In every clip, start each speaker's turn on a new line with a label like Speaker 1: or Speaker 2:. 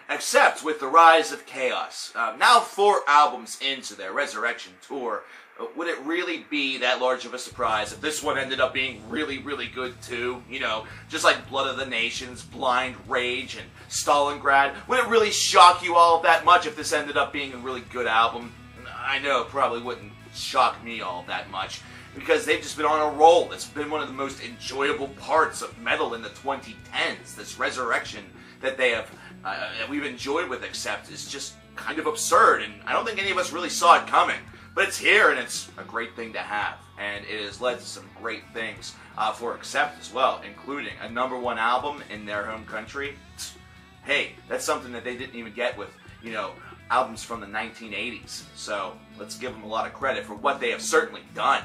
Speaker 1: Except with the rise of chaos. Now 4 albums into their Resurrection tour, would it really be that large of a surprise if this one ended up being really, really good too? You know, just like Blood of the Nations, Blind Rage, and Stalingrad. Would it really shock you all that much if this ended up being a really good album? I know it probably wouldn't shock me all that much, because they've just been on a roll. It's been one of the most enjoyable parts of metal in the 2010s. This resurrection that they have, that we've enjoyed with Accept is just kind of absurd, and I don't think any of us really saw it coming. But it's here, and it's a great thing to have, and it has led to some great things for Accept as well, including a #1 album in their home country. Hey, that's something that they didn't even get with, you know, albums from the 1980s. So let's give them a lot of credit for what they have certainly done.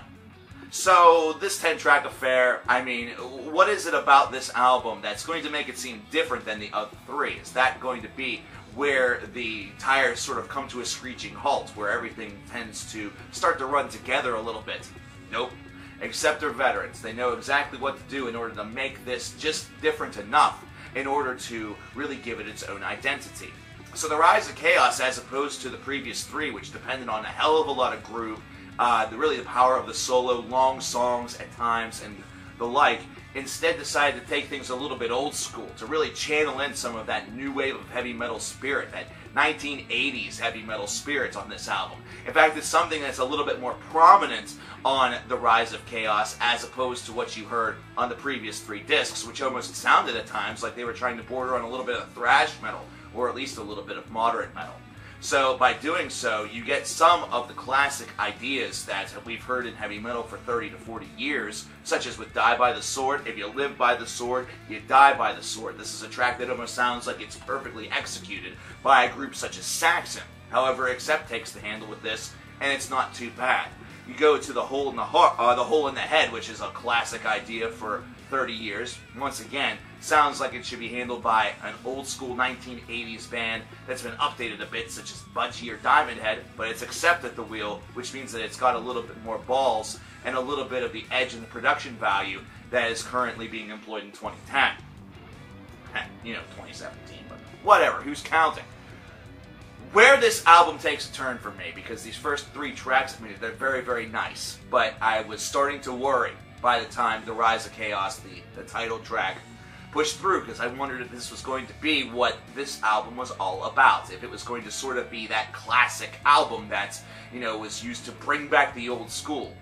Speaker 1: So this 10-track affair, I mean, what is it about this album that's going to make it seem different than the other 3? Is that going to be where the tires sort of come to a screeching halt, where everything tends to start to run together a little bit? Nope. Except they're veterans. They know exactly what to do in order to make this just different enough in order to really give it its own identity. So the Rise of Chaos, as opposed to the previous 3, which depended on a hell of a lot of groove, really the power of the solo, long songs at times, and the like, instead decided to take things a little bit old school, to really channel in some of that new wave of heavy metal spirit, that 1980s heavy metal spirit on this album. In fact, it's something that's a little bit more prominent on The Rise of Chaos as opposed to what you heard on the previous 3 discs, which almost sounded at times like they were trying to border on a little bit of thrash metal, or at least a little bit of moderate metal. So by doing so, you get some of the classic ideas that we've heard in heavy metal for 30 to 40 years, such as with Die by the Sword. If you live by the sword, you die by the sword. This is a track that almost sounds like it's perfectly executed by a group such as Saxon. However, Accept takes the handle with this, and it's not too bad. You go to the Hole in the Hole in the Head, which is a classic idea for 30 years. Once again, sounds like it should be handled by an old school 1980s band that's been updated a bit, such as Budgie or Diamond Head, but it's Accept at the wheel, which means that it's got a little bit more balls and a little bit of the edge and the production value that is currently being employed in 2010. You know, 2017, but whatever, who's counting? Where this album takes a turn for me, because these first 3 tracks, I mean, they're very, very nice, but I was starting to worry by the time The Rise of Chaos, the title track, pushed through, because I wondered if this was going to be what this album was all about. If it was going to sort of be that classic album that, you know, was used to bring back the old school.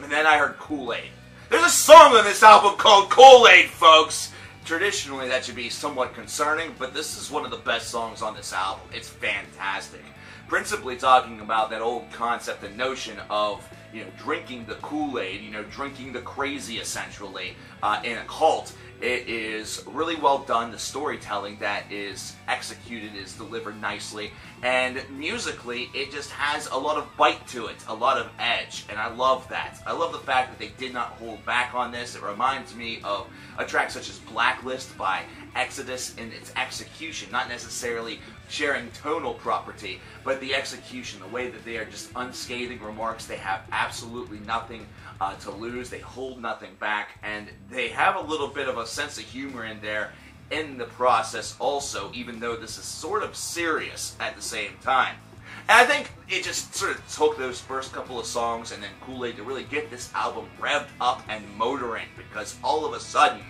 Speaker 1: And then I heard Kool-Aid. There's a song on this album called Kool-Aid, folks! Traditionally, that should be somewhat concerning, but this is one of the best songs on this album. It's fantastic. Principally talking about that old concept and notion of, you know, drinking the Kool-Aid, you know, drinking the crazy, essentially, in a cult. It is really well done. The storytelling that is executed is delivered nicely, and musically, it just has a lot of bite to it, a lot of edge, and I love that. I love the fact that they did not hold back on this. It reminds me of a track such as Blacklist by Exodus in its execution, not necessarily sharing tonal property, but the execution, the way that they are just unscathing remarks. They have absolutely nothing to lose. They hold nothing back, and they have a little bit of a sense of humor in there in the process also, even though this is sort of serious at the same time. And I think it just sort of took those first couple of songs and then Kool-Aid to really get this album revved up and motoring, because all of a sudden,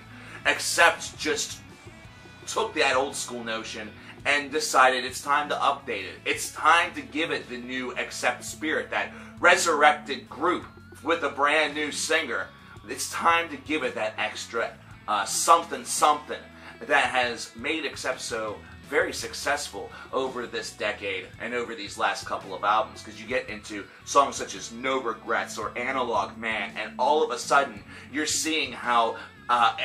Speaker 1: Accept just took that old school notion and decided it's time to update it. It's time to give it the new Accept spirit, that resurrected group with a brand new singer. It's time to give it that extra something that has made Accept so very successful over this decade and over these last couple of albums, because you get into songs such as No Regrets or Analog Man, and all of a sudden you're seeing how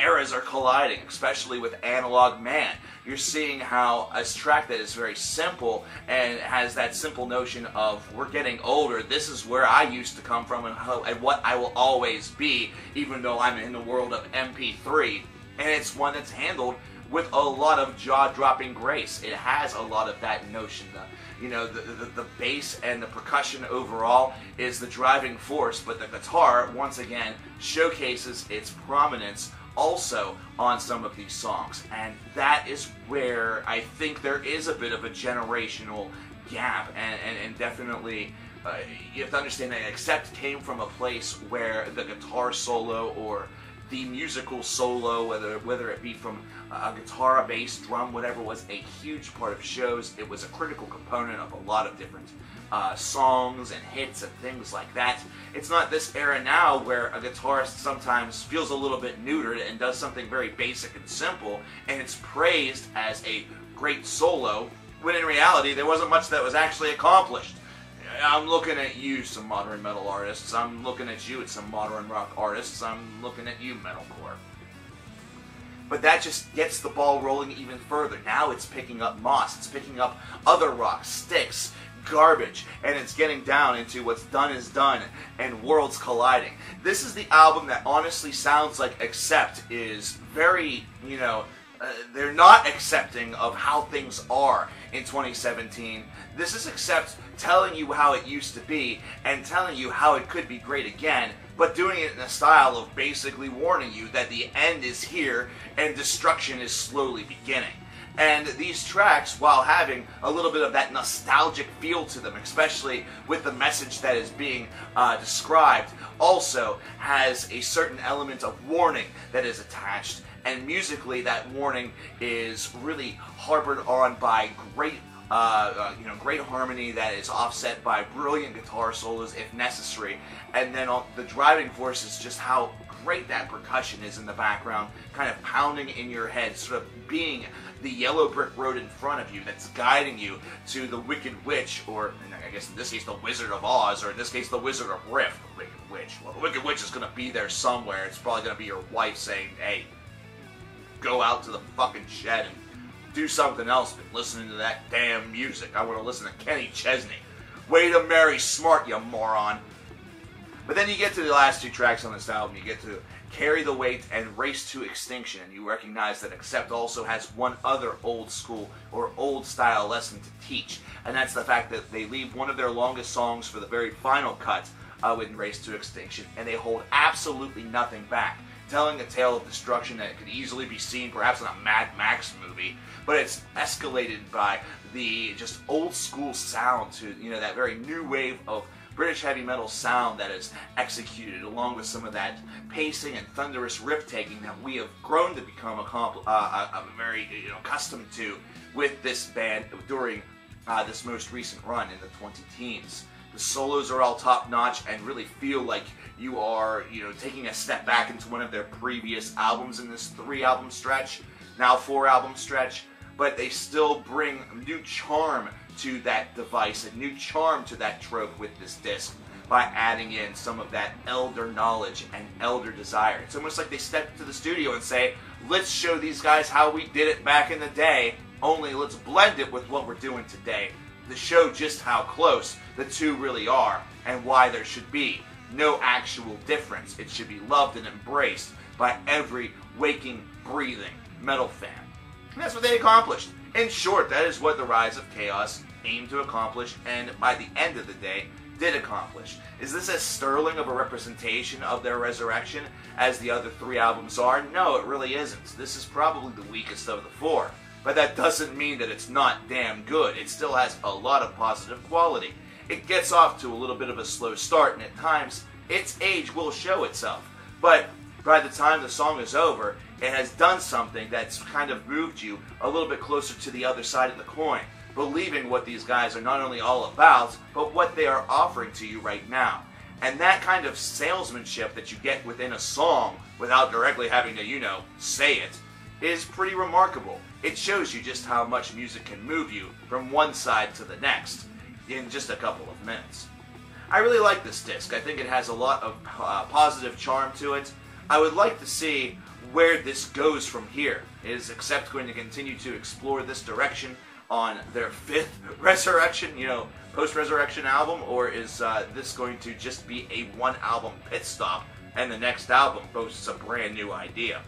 Speaker 1: eras are colliding, especially with Analog Man. You're seeing how a track that is very simple and has that simple notion of, we're getting older, this is where I used to come from and what I will always be, even though I'm in the world of MP3. And it's one that's handled with a lot of jaw-dropping grace. It has a lot of that notion. The bass and the percussion overall is the driving force, but the guitar, once again, showcases its prominence also on some of these songs. And that is where I think there is a bit of a generational gap, and definitely you have to understand that Accept came from a place where the guitar solo or the musical solo, whether it be from a guitar, a bass, drum, whatever, was a huge part of shows. It was a critical component of a lot of different songs and hits and things like that. It's not this era now where a guitarist sometimes feels a little bit neutered and does something very basic and simple, and it's praised as a great solo, when in reality there wasn't much that was actually accomplished. I'm looking at you, some modern metal artists. I'm looking at you, some modern rock artists. I'm looking at you, metalcore. But that just gets the ball rolling even further. Now it's picking up moss. It's picking up other rock, Styx, garbage, and it's getting down into what's done is done and worlds colliding. This is the album that honestly sounds like Accept is very, they're not accepting of how things are in 2017. This is Accept telling you how it used to be and telling you how it could be great again, but doing it in a style of basically warning you that the end is here and destruction is slowly beginning. And these tracks, while having a little bit of that nostalgic feel to them, especially with the message that is being described, also has a certain element of warning that is attached. And musically, that warning is really harbored on by great great harmony that is offset by brilliant guitar solos if necessary. And then the driving force is just how great that percussion is in the background, kind of pounding in your head, sort of being the yellow brick road in front of you that's guiding you to the Wicked Witch, or I guess in this case the Wizard of Oz, or in this case the Wizard of Rift. The Wicked Witch. Well, the Wicked Witch is going to be there somewhere. It's probably going to be your wife saying, hey, go out to the fucking shed and do something else but listening to that damn music. I want to listen to Kenny Chesney. Way to marry smart, you moron. But then you get to the last two tracks on this album. You get to Carry the Weight and Race to Extinction, and you recognize that Accept also has one other old school or old style lesson to teach, and that's the fact that they leave one of their longest songs for the very final cut in Race to Extinction, and they hold absolutely nothing back, telling a tale of destruction that could easily be seen perhaps in a Mad Max movie, but it's escalated by the just old school sound to, that very new wave of British heavy metal sound that is executed, along with some of that pacing and thunderous riff taking that we have grown to become very accustomed to with this band during this most recent run in the 20-teens. The solos are all top-notch and really feel like you are, taking a step back into one of their previous albums in this 3-album stretch, now 4-album stretch, but they still bring new charm to that device, a new charm to that trope with this disc by adding in some of that elder knowledge and elder desire. It's almost like they step into the studio and say, let's show these guys how we did it back in the day, only let's blend it with what we're doing today to show just how close the two really are and why there should be no actual difference. It should be loved and embraced by every waking, breathing metal fan. And that's what they accomplished. In short, that is what the Rise of Chaos aimed to accomplish, and by the end of the day, did accomplish. Is this as sterling of a representation of their resurrection as the other 3 albums are? No, it really isn't. This is probably the weakest of the 4. But that doesn't mean that it's not damn good. It still has a lot of positive quality. It gets off to a little bit of a slow start, and at times, its age will show itself. But by the time the song is over, it has done something that's kind of moved you a little bit closer to the other side of the coin, believing what these guys are not only all about, but what they are offering to you right now. And that kind of salesmanship that you get within a song without directly having to, say it, is pretty remarkable. It shows you just how much music can move you from one side to the next in just a couple of minutes. I really like this disc. I think it has a lot of positive charm to it. I would like to see where this goes from here. Is Accept going to continue to explore this direction on their 5th Resurrection, post-Resurrection album, or is this going to just be a 1-album pit stop and the next album boasts a brand new idea?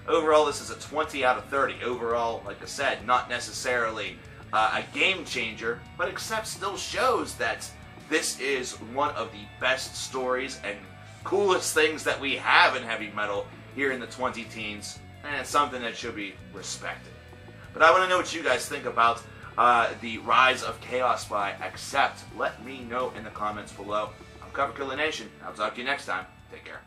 Speaker 1: Overall, this is a 20 out of 30. Overall, like I said, not necessarily a game changer, but Accept still shows that this is one of the best stories and coolest things that we have in heavy metal here in the 20 teens, and it's something that should be respected. But I want to know what you guys think about the rise of Chaos by Accept. Let me know in the comments below. I'm CoverKillerNation. I'll talk to you next time. Take care.